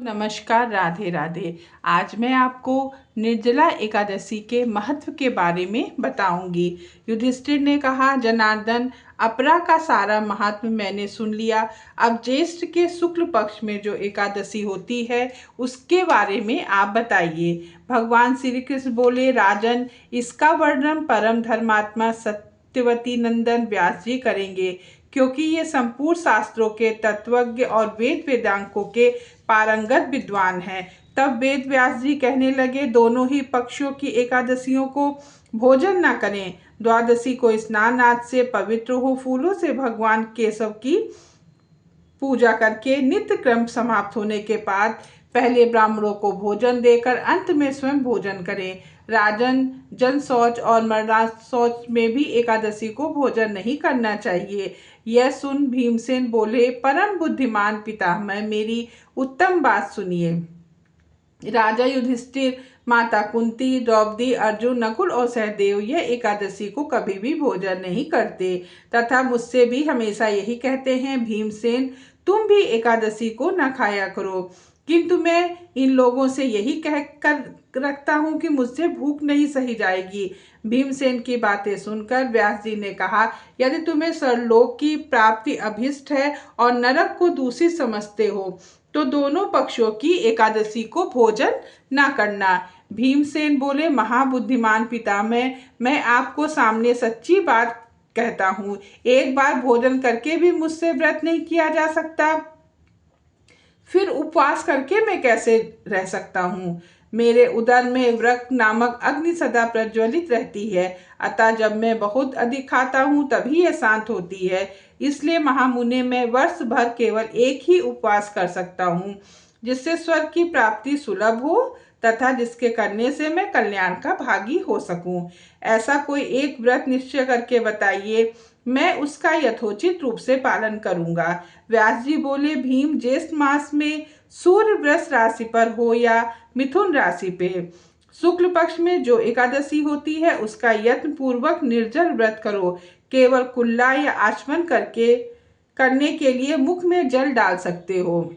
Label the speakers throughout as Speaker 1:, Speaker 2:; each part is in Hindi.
Speaker 1: नमस्कार, राधे राधे। आज मैं आपको निर्जला एकादशी के महत्व के बारे में बताऊंगी। युधिष्ठिर ने कहा, जनार्दन, अपरा का सारा महात्म्य मैंने सुन लिया। अब ज्येष्ठ के शुक्ल पक्ष में जो एकादशी होती है उसके बारे में आप बताइए। भगवान श्री कृष्ण बोले, राजन, इसका वर्णन परम धर्मात्मा सत्यवती नंदन व्यास जी करेंगे, क्योंकि ये संपूर्ण शास्त्रों के तत्वज्ञ और वेद वेदांगों के पारंगत विद्वान हैं। तब वेद व्यास जी कहने लगे, दोनों ही पक्षों की एकादशियों को भोजन न करें। द्वादशी को स्नान आदि से पवित्र हो, फूलों से भगवान केशव की पूजा करके नित्य क्रम समाप्त होने के बाद पहले ब्राह्मणों को भोजन देकर अंत में स्वयं भोजन करें। राजन, जन शौच और मरणार्थ शौच में भी एकादशी को भोजन नहीं करना चाहिए। यह सुन भीमसेन बोले, परम बुद्धिमान पितामह, मेरी उत्तम बात सुनिए। राजा युधिष्ठिर, माता कुंती, द्रौपदी, अर्जुन, नकुल और सहदेव यह एकादशी को कभी भी भोजन नहीं करते तथा मुझसे भी हमेशा यही कहते हैं। भीमसेन, तुम भी एकादशी को न खाया करो, किंतु मैं इन लोगों से यही कह कर रखता हूँ कि मुझसे भूख नहीं सही जाएगी। भीमसेन की बातें सुनकर व्यास जी ने कहा, यदि तुम्हें सरलोक की प्राप्ति अभिष्ट है और नरक को दूषित समझते हो तो दोनों पक्षों की एकादशी को भोजन न करना। भीमसेन बोले, महाबुद्धिमान पितामह, मैं आपको सामने सच्ची बात कहता हूँ, एक बार भोजन करके भी मुझसे व्रत नहीं किया जा सकता, फिर उपवास करके मैं कैसे रह सकता हूँ। मेरे उदर में व्रत नामक अग्नि सदा प्रज्वलित रहती है, अतः जब मैं बहुत अधिक खाता हूँ तभी यह शांत होती है। इसलिए महामुने, मैं वर्ष भर केवल एक ही उपवास कर सकता हूँ, जिससे स्वर्ग की प्राप्ति सुलभ हो तथा जिसके करने से मैं कल्याण का भागी हो सकूं। ऐसा कोई एक व्रत निश्चय करके बताइए, मैं उसका यथोचित रूप से पालन करूंगा। व्यास जी बोले, भीम, ज्येष्ठ मास में सूर्य वृष राशि पर हो या मिथुन राशि पे शुक्ल पक्ष में जो एकादशी होती है उसका यत्न पूर्वक निर्जल व्रत करो। केवल कुल्ला या आचमन करने के लिए मुख में जल डाल सकते हो,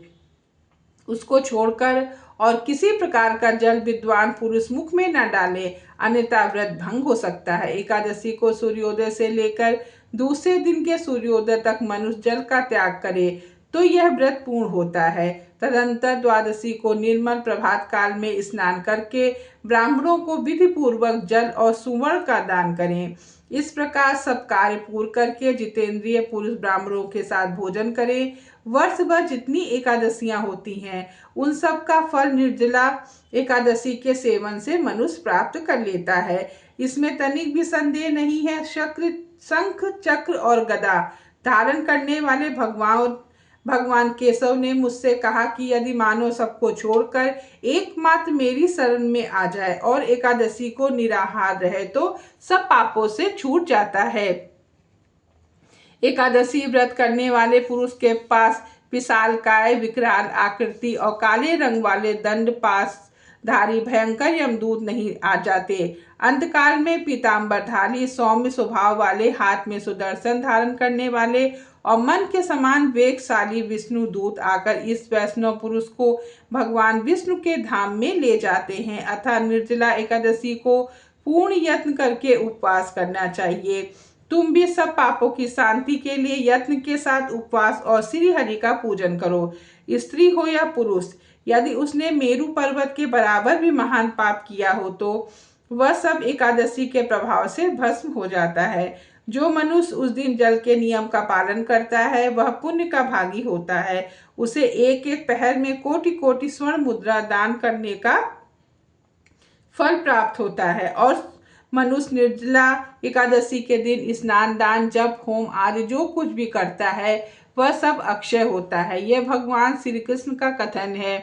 Speaker 1: उसको छोड़कर और किसी प्रकार का जल विद्वान पुरुष मुख में न डाले, अन्यथा व्रत भंग हो सकता है। एकादशी को सूर्योदय से लेकर दूसरे दिन के सूर्योदय तक मनुष्य जल का त्याग करे तो यह व्रत पूर्ण होता है। तदंतर द्वादशी को निर्मल प्रभात काल में स्नान करके ब्राह्मणों को विधि पूर्वक जल और सुवर्ण का दान करें। इस प्रकार सब कार्य पूर्ण करके जितेंद्रिय पुरुष ब्राह्मणों के साथ भोजन करें। वर्ष भर जितनी एकादशियां होती हैं उन सब का फल निर्जला एकादशी के सेवन से मनुष्य प्राप्त कर लेता है, इसमें तनिक भी संदेह नहीं है। शंख, चक्र और गदा धारण करने वाले भगवान केशव ने मुझसे कहा कि यदि मानव सबको छोड़कर एकमात्र मेरी शरण में आ जाए और एकादशी को निराहार रहे तो सब पापों से छूट जाता है। एकादशी व्रत करने वाले पुरुष के पास विशालकाय, विकराल आकृति और काले रंग वाले दंड पास धारी भयंकर यमदूत नहीं आ जाते। अंतकाल में पीताम्बरधारी, सौम्य स्वभाव वाले, हाथ में सुदर्शन धारण करने वाले और मन के समान वेगशाली विष्णु दूत आकर इस वैष्णव पुरुष को भगवान विष्णु के धाम में ले जाते हैं। अतः निर्जला एकादशी को पूर्ण यत्न करके उपवास करना चाहिए। तुम भी सब पापों की शांति के लिए यत्न के साथ उपवास और श्री हरि का पूजन करो। स्त्री हो या पुरुष, यदि उसने मेरु पर्वत के बराबर भी महान पाप किया हो तो वह सब एकादशी के प्रभाव से भस्म हो जाता है। जो मनुष्य उस दिन जल के नियम का पालन करता है वह पुण्य का भागी होता है। उसे एक एक पहर में कोटि कोटि स्वर्ण मुद्रा दान करने का फल प्राप्त होता है। और मनुष्य निर्जला एकादशी के दिन स्नान, दान, जप, होम आदि जो कुछ भी करता है वह सब अक्षय होता है। यह भगवान श्री कृष्ण का कथन है।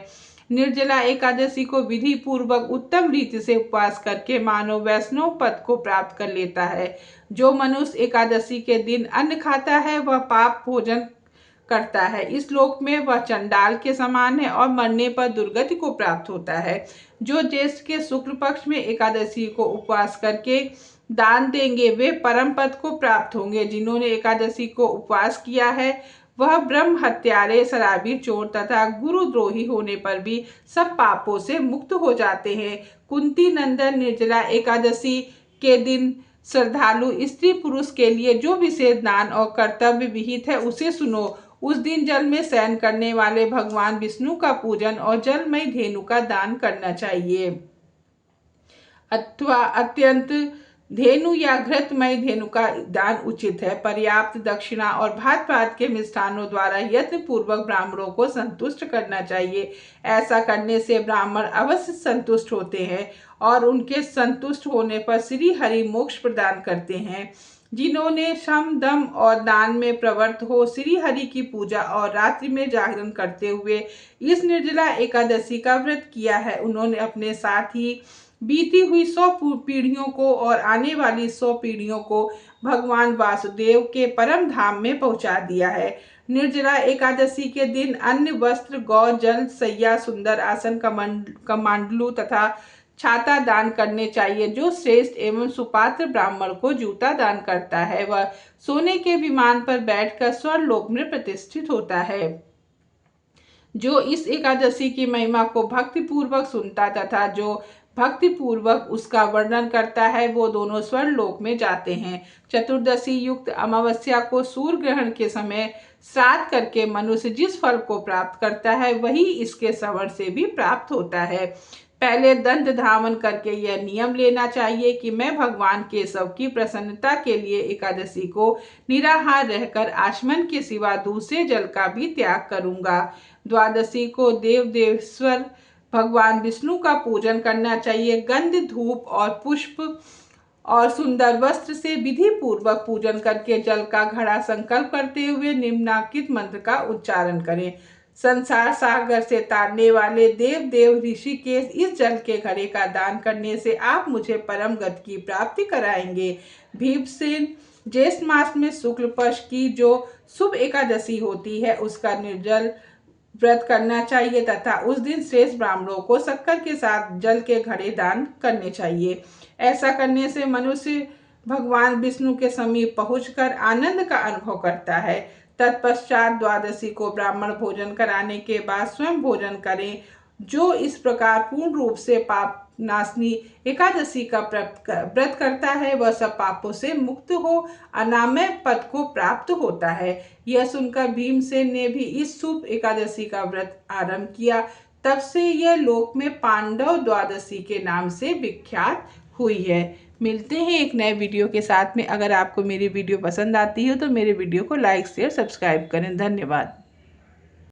Speaker 1: निर्जला एकादशी को विधि पूर्वक उत्तम रीति से उपवास करके मानव वैष्णव पद को प्राप्त कर लेता है। जो मनुष्य एकादशी के दिन अन्न खाता है वह पाप भोजन करता है। इस लोक में वह चंडाल के समान है और मरने पर दुर्गति को प्राप्त होता है। जो ज्येष्ठ के शुक्ल पक्ष में एकादशी को उपवास करके दान देंगे वे परम पद को प्राप्त होंगे। जिन्होंने एकादशी को उपवास किया है वह ब्रह्म हत्यारे, शराबी, चोर तथा गुरुद्रोही होने पर भी सब पापों से मुक्त हो जाते हैं। कुंती नंदन निर्जला एकादशी के दिन श्रद्धालु स्त्री पुरुष के लिए जो विशेष दान और कर्तव्य विहित है उसे सुनो। उस दिन जल में शयन करने वाले भगवान विष्णु का पूजन और जलमय धेनु का दान करना चाहिए अथवा अत्यंत धेनु या घृतमय धेनु का दान उचित है। पर्याप्त दक्षिणा और भात भात के मिष्ठानों द्वारा यत्न पूर्वक ब्राह्मणों को संतुष्ट करना चाहिए। ऐसा करने से ब्राह्मण अवश्य संतुष्ट होते हैं और उनके संतुष्ट होने पर श्री हरि मोक्ष प्रदान करते हैं। जिन्होंने शम, दम और दान में प्रवृत्त हो श्री हरि की पूजा और रात्रि में जागरण करते हुए इस निर्जला एकादशी का व्रत किया है, उन्होंने अपने साथ ही बीती हुई 100 पीढ़ियों को और आने वाली 100 पीढ़ियों को भगवान वासुदेव के परम धाम में पहुंचा दिया है। निर्जला एकादशी के दिन अन्न, वस्त्र, गौ, जल, सैया, सुंदर आसन, कमंडलू तथा छाता दान करने चाहिए। जो श्रेष्ठ एवं सुपात्र ब्राह्मण को जूता दान करता है वह सोने के विमान पर बैठकर स्वर्गलोक में प्रतिष्ठित होता है। जो इस एकादशी की महिमा को भक्ति पूर्वक सुनता तथा जो भक्ति पूर्वक उसका वर्णन करता है वो दोनों स्वर्गलोक में जाते हैं। चतुर्दशी युक्त अमावस्या को सूर्य ग्रहण के समय श्राद्ध करके मनुष्य जिस फल को प्राप्त करता है वही इसके श्रवण से भी प्राप्त होता है। पहले दंड धावन करके यह नियम लेना चाहिए कि मैं भगवान केशव की प्रसन्नता के लिए एकादशी को निराहार रहकर आचमन के सिवा दूसरे जल का भी त्याग करूंगा। द्वादशी को देवेश्वर भगवान विष्णु का पूजन करना चाहिए। गंध, धूप और पुष्प और सुंदर वस्त्र से विधि पूर्वक पूजन करके जल का घड़ा संकल्प करते हुए निम्नलिखित मंत्र का उच्चारण करें। संसार सागर से तारने वाले देव ऋषिकेश, इस जल के घड़े का दान करने से आप मुझे परम गति की प्राप्ति कराएंगे। भीमसेन, ज्येष्ठ मास में शुक्ल पक्ष की जो शुभ एकादशी होती है उसका निर्जल व्रत करना चाहिए तथा उस दिन श्रेष्ठ ब्राह्मणों को शक्कर के साथ जल के घड़े दान करने चाहिए। ऐसा करने से मनुष्य भगवान विष्णु के समीप पहुंचकर आनंद का अनुभव करता है। तत्पश्चात द्वादशी को ब्राह्मण भोजन कराने के बाद स्वयं भोजन करें। जो इस प्रकार पूर्ण रूप से पाप नाशनी एकादशी का व्रत करता है वह सब पापों से मुक्त हो अनामय पद को प्राप्त होता है। यह सुनकर भीमसेन ने भी इस शुभ एकादशी का व्रत आरंभ किया। तब से यह लोक में पांडव द्वादशी के नाम से विख्यात हुई है। मिलते हैं एक नए वीडियो के साथ में। अगर आपको मेरी वीडियो पसंद आती है तो मेरे वीडियो को लाइक, शेयर, सब्सक्राइब करें। धन्यवाद।